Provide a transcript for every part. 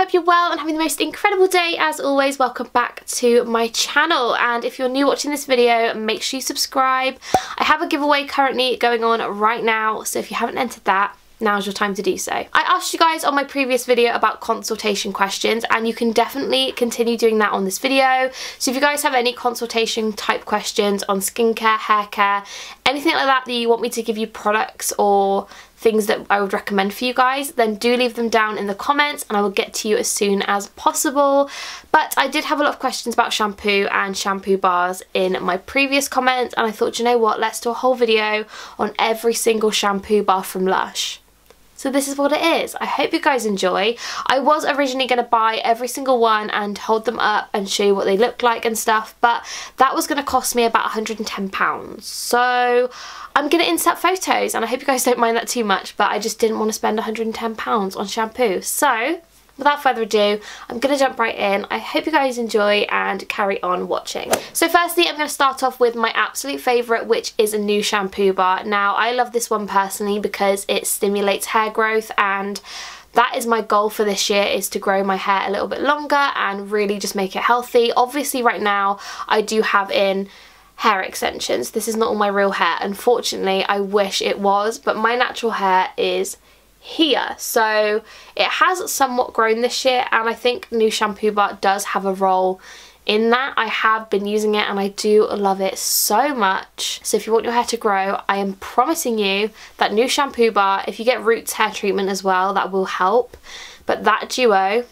hope you're well and having the most incredible day. As always, welcome back to my channel, and if you're new watching this video, make sure you subscribe. I have a giveaway currently going on right now, so if you haven't entered that, now's your time to do so. I asked you guys on my previous video about consultation questions, and you can definitely continue doing that on this video. So if you guys have any consultation type questions on skincare, hair care, anything like that you want me to give you products or things that I would recommend for you guys, then do leave them down in the comments and I will get to you as soon as possible. But I did have a lot of questions about shampoo and shampoo bars in my previous comments, and I thought, you know what, let's do a whole video on every single shampoo bar from Lush. So this is what it is. I hope you guys enjoy. I was originally going to buy every single one and hold them up and show you what they look like and stuff, but that was going to cost me about £110. So I'm going to insert photos, and I hope you guys don't mind that too much, but I just didn't want to spend £110 on shampoo. So without further ado, I'm going to jump right in. I hope you guys enjoy and carry on watching. So firstly, I'm going to start off with my absolute favourite, which is a new shampoo bar. Now, I love this one personally because it stimulates hair growth, and that is my goal for this year, is to grow my hair a little bit longer and really just make it healthy. Obviously right now I do have in hair extensions. This is not all my real hair. Unfortunately, I wish it was, but my natural hair is here, so it has somewhat grown this year, and I think new shampoo bar does have a role in that. I have been using it and I do love it so much. So if you want your hair to grow, I am promising you that new shampoo bar, if you get Roots hair treatment as well, that will help, but that duo,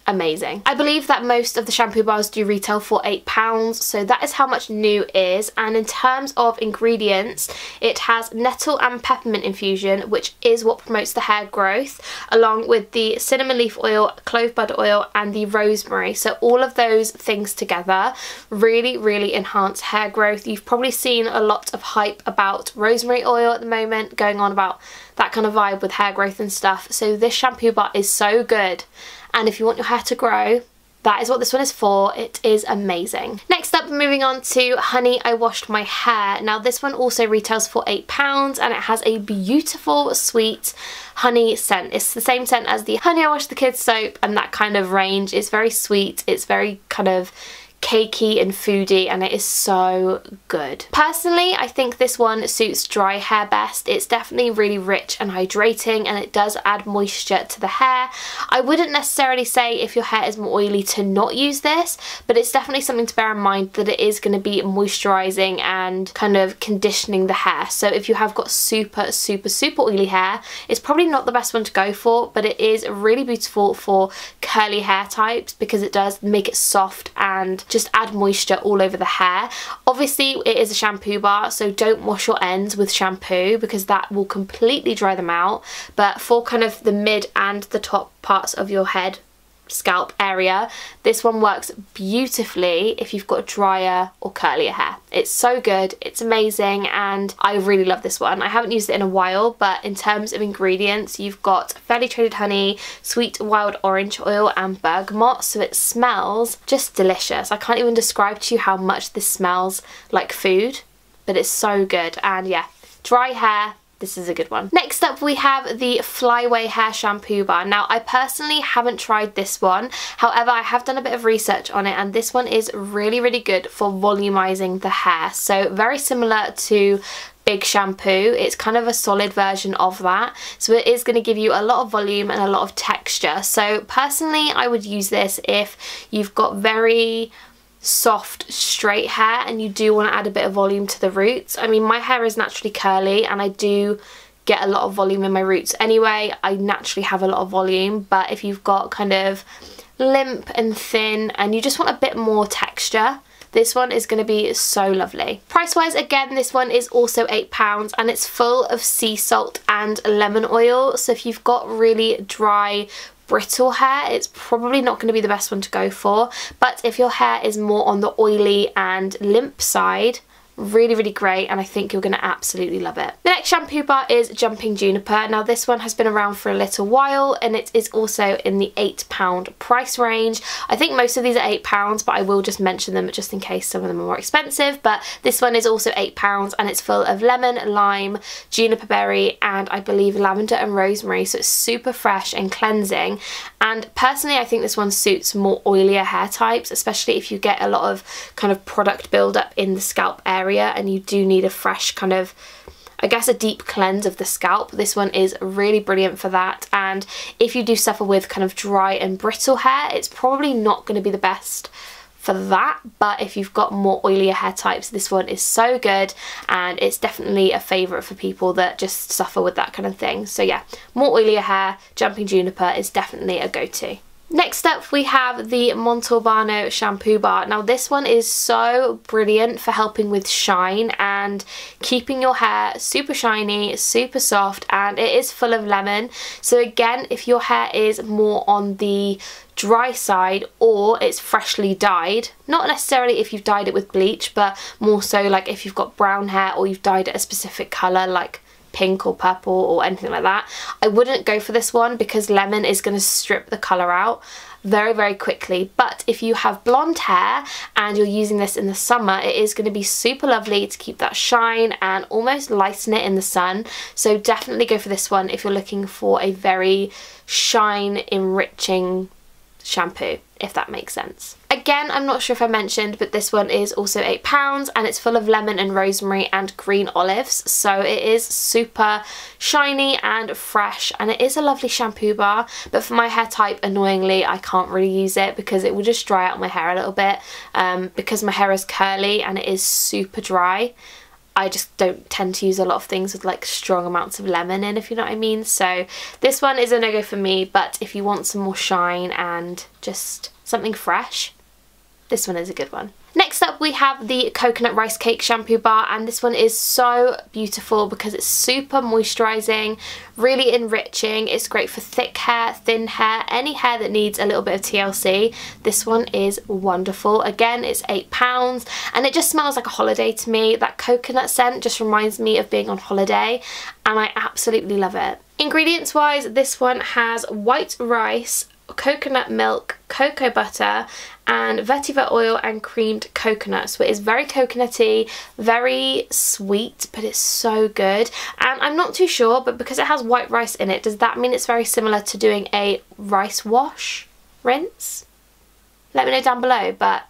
amazing. I believe that most of the shampoo bars do retail for £8, so that is how much new is. And in terms of ingredients, it has nettle and peppermint infusion, which is what promotes the hair growth, along with the cinnamon leaf oil, clove bud oil and the rosemary. So all of those things together really enhance hair growth. You've probably seen a lot of hype about rosemary oil at the moment, going on about that kind of vibe with hair growth and stuff. So this shampoo bar is so good. And if you want your hair to grow, that is what this one is for. It is amazing. Next up, moving on to Honey I Washed My Hair. Now this one also retails for £8, and it has a beautiful sweet honey scent. It's the same scent as the Honey I Washed the Kids soap and that kind of range. It's very sweet, it's very kind of cakey and foody, and it is so good. Personally, I think this one suits dry hair best. It's definitely really rich and hydrating, and it does add moisture to the hair. I wouldn't necessarily say if your hair is more oily to not use this, but it's definitely something to bear in mind that it is going to be moisturizing and kind of conditioning the hair. So if you have got super oily hair, it's probably not the best one to go for, but it is really beautiful for curly hair types because it does make it soft and just add moisture all over the hair. Obviously it is a shampoo bar, so don't wash your ends with shampoo because that will completely dry them out, but for kind of the mid and the top parts of your head scalp area, this one works beautifully if you've got drier or curlier hair. It's so good, it's amazing, and I really love this one. I haven't used it in a while, but in terms of ingredients, you've got fairly traded honey, sweet wild orange oil and bergamot, so it smells just delicious. I can't even describe to you how much this smells like food, but it's so good. And yeah, dry hair, this is a good one. Next up we have the Flyway hair shampoo bar. Now I personally haven't tried this one, however I have done a bit of research on it, and this one is really good for volumizing the hair. So very similar to Big Shampoo, it's kind of a solid version of that, so it is going to give you a lot of volume and a lot of texture. So personally I would use this if you've got very soft straight hair and you do want to add a bit of volume to the roots. I mean, my hair is naturally curly and I do get a lot of volume in my roots anyway. I naturally have a lot of volume, but if you've got kind of limp and thin and you just want a bit more texture, this one is going to be so lovely. Price wise, again, this one is also £8, and it's full of sea salt and lemon oil, so if you've got really dry brittle hair, it's probably not going to be the best one to go for, but if your hair is more on the oily and limp side, Really, really great, and I think you're going to absolutely love it. The next shampoo bar is Jumping Juniper. Now this one has been around for a little while, and it is also in the £8 price range. I think most of these are £8, but I will just mention them just in case some of them are more expensive. But this one is also £8, and it's full of lemon, lime, juniper berry, and I believe lavender and rosemary, so it's super fresh and cleansing. And personally, I think this one suits more oilier hair types, especially if you get a lot of kind of product buildup in the scalp area and you do need a fresh kind of, I guess, a deep cleanse of the scalp. This one is really brilliant for that. And if you do suffer with kind of dry and brittle hair, it's probably not going to be the best for that, but if you've got more oilier hair types, this one is so good, and it's definitely a favourite for people that just suffer with that kind of thing. So yeah, more oilier hair, Jumping Juniper is definitely a go-to. Next up we have the Montelvano Shampoo Bar. Now this one is so brilliant for helping with shine and keeping your hair super shiny, super soft, and it is full of lemon. So again, if your hair is more on the dry side or it's freshly dyed, not necessarily if you've dyed it with bleach, but more so like if you've got brown hair or you've dyed it a specific colour like pink or purple or anything like that, I wouldn't go for this one because lemon is going to strip the colour out very, very quickly. But if you have blonde hair and you're using this in the summer, it is going to be super lovely to keep that shine and almost lighten it in the sun. So definitely go for this one if you're looking for a very shine enriching shampoo, if that makes sense. Again, I'm not sure if I mentioned, but this one is also £8 and it's full of lemon and rosemary and green olives, so it is super shiny and fresh, and it is a lovely shampoo bar. But for my hair type, annoyingly, I can't really use it because it will just dry out my hair a little bit, because my hair is curly and it is super dry. I just don't tend to use a lot of things with like strong amounts of lemon in, if you know what I mean. So this one is a no-go for me, but if you want some more shine and just something fresh, this one is a good one. Next up we have the Coconut Rice Cake Shampoo Bar, and this one is so beautiful because it's super moisturising, really enriching. It's great for thick hair, thin hair, any hair that needs a little bit of TLC. This one is wonderful. Again, it's £8 and it just smells like a holiday to me. That coconut scent just reminds me of being on holiday, and I absolutely love it. Ingredients wise, this one has white rice, coconut milk, cocoa butter, and vetiver oil and creamed coconut. So it is very coconutty, very sweet, but it's so good. And I'm not too sure, but because it has white rice in it, does that mean it's very similar to doing a rice wash rinse? Let me know down below, but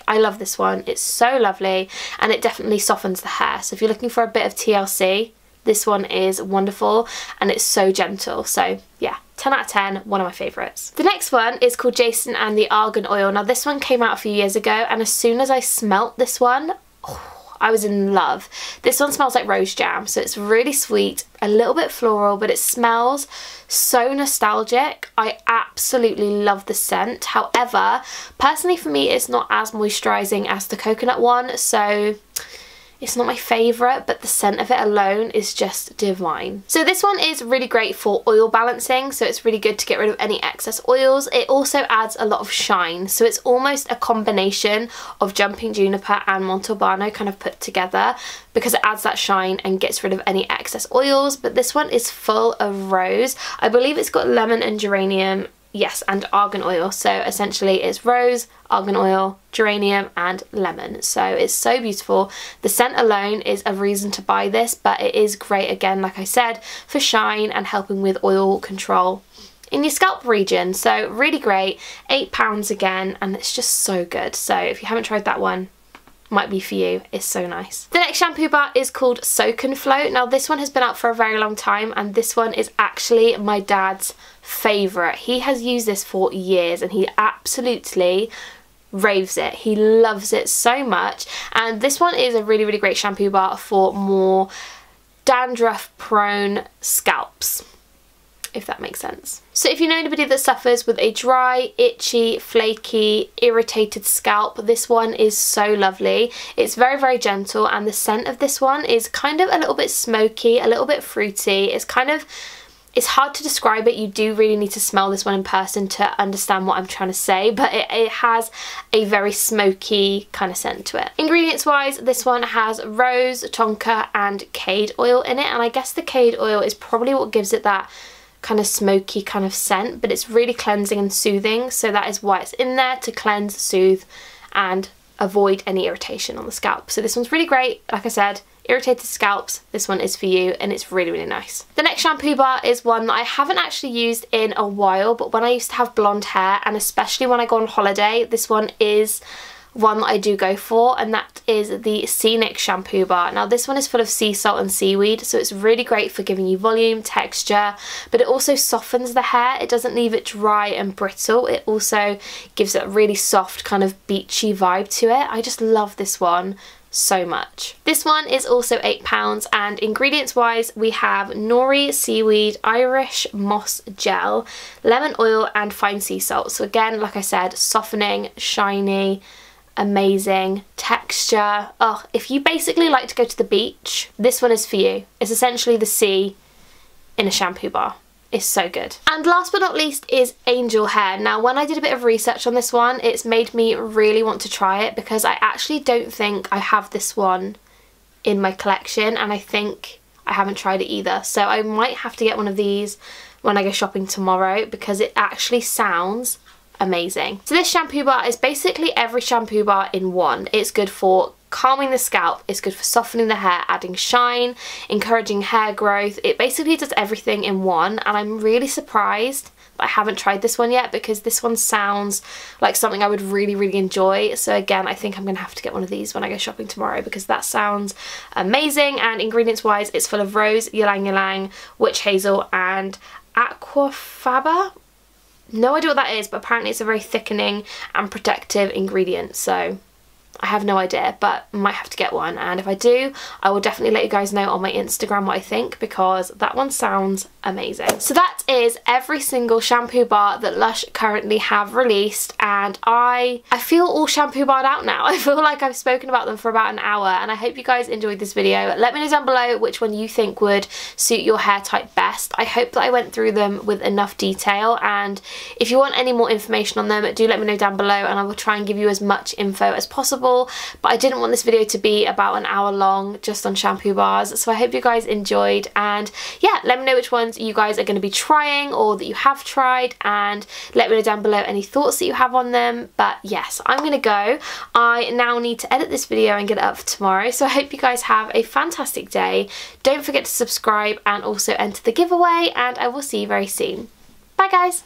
I love this one. It's so lovely and it definitely softens the hair. So if you're looking for a bit of TLC, this one is wonderful and it's so gentle. So yeah, 10 out of 10, one of my favourites. The next one is called Jason and the Argan Oil. Now this one came out a few years ago, and as soon as I smelt this one, I was in love. This one smells like rose jam, so it's really sweet, a little bit floral, but it smells so nostalgic. I absolutely love the scent. However, personally for me, it's not as moisturising as the coconut one, so it's not my favourite, but the scent of it alone is just divine. So this one is really great for oil balancing, so it's really good to get rid of any excess oils. It also adds a lot of shine, so it's almost a combination of Jumping Juniper and Montelvano kind of put together, because it adds that shine and gets rid of any excess oils. But this one is full of rose. I believe it's got lemon and geranium, yes, and argan oil. So essentially it's rose, argan oil, geranium and lemon. So it's so beautiful. The scent alone is a reason to buy this, but it is great, again, like I said, for shine and helping with oil control in your scalp region. So really great. £8 again, and it's just so good. So if you haven't tried that one, might be for you. It's so nice. The next shampoo bar is called Soak and Float. Now this one has been out for a very long time, and this one is actually my dad's favourite. He has used this for years and he absolutely raves it. He loves it so much, and this one is a really, really great shampoo bar for more dandruff prone scalps, if that makes sense. So if you know anybody that suffers with a dry, itchy, flaky, irritated scalp, this one is so lovely. It's very, very gentle, and the scent of this one is kind of a little bit smoky, a little bit fruity. It's kind of, it's hard to describe it. You do really need to smell this one in person to understand what I'm trying to say, but it has a very smoky kind of scent to it. Ingredients wise, this one has rose, tonka and cade oil in it, and I guess the cade oil is probably what gives it that kind of smoky kind of scent, but it's really cleansing and soothing, so that is why it's in there, to cleanse, soothe and avoid any irritation on the scalp. So this one's really great. Like I said, irritated scalps, this one is for you, and it's really, really nice. The next shampoo bar is one that I haven't actually used in a while, but when I used to have blonde hair, and especially when I go on holiday, this one is one that I do go for, and that is the Scenic shampoo bar. Now this one is full of sea salt and seaweed, so it's really great for giving you volume, texture, but it also softens the hair. It doesn't leave it dry and brittle. It also gives it a really soft kind of beachy vibe to it. I just love this one so much. This one is also £8, and ingredients wise we have nori, seaweed, Irish moss gel, lemon oil and fine sea salt. So again, like I said, softening, shiny, amazing texture. Oh, if you basically like to go to the beach, this one is for you. It's essentially the sea in a shampoo bar. It's so good. And last but not least is angel hair. Now when I did a bit of research on this one, it's made me really want to try it, because I actually don't think I have this one in my collection, and I think I haven't tried it either. So I might have to get one of these when I go shopping tomorrow, because it actually sounds amazing. So this shampoo bar is basically every shampoo bar in one. It's good for calming the scalp, it's good for softening the hair, adding shine, encouraging hair growth. It basically does everything in one, and I'm really surprised that I haven't tried this one yet, because this one sounds like something I would really, really enjoy. So again, I think I'm gonna have to get one of these when I go shopping tomorrow, because that sounds amazing. And ingredients wise, it's full of rose, ylang ylang, witch hazel and aquafaba. No idea what that is, but apparently it's a very thickening and protective ingredient, so I have no idea, but might have to get one, and if I do, I will definitely let you guys know on my Instagram what I think, because that one sounds amazing. So that is every single shampoo bar that Lush currently have released, and I feel all shampoo barred out now. I feel like I've spoken about them for about an hour, and I hope you guys enjoyed this video. Let me know down below which one you think would suit your hair type best. I hope that I went through them with enough detail, and if you want any more information on them, do let me know down below, and I will try and give you as much info as possible. But I didn't want this video to be about an hour long just on shampoo bars, so I hope you guys enjoyed, and yeah, let me know which ones you guys are going to be trying or that you have tried, and let me know down below any thoughts that you have on them. But yes, I'm going to go. I now need to edit this video and get it up for tomorrow, so I hope you guys have a fantastic day. Don't forget to subscribe and also enter the giveaway, and I will see you very soon. Bye guys!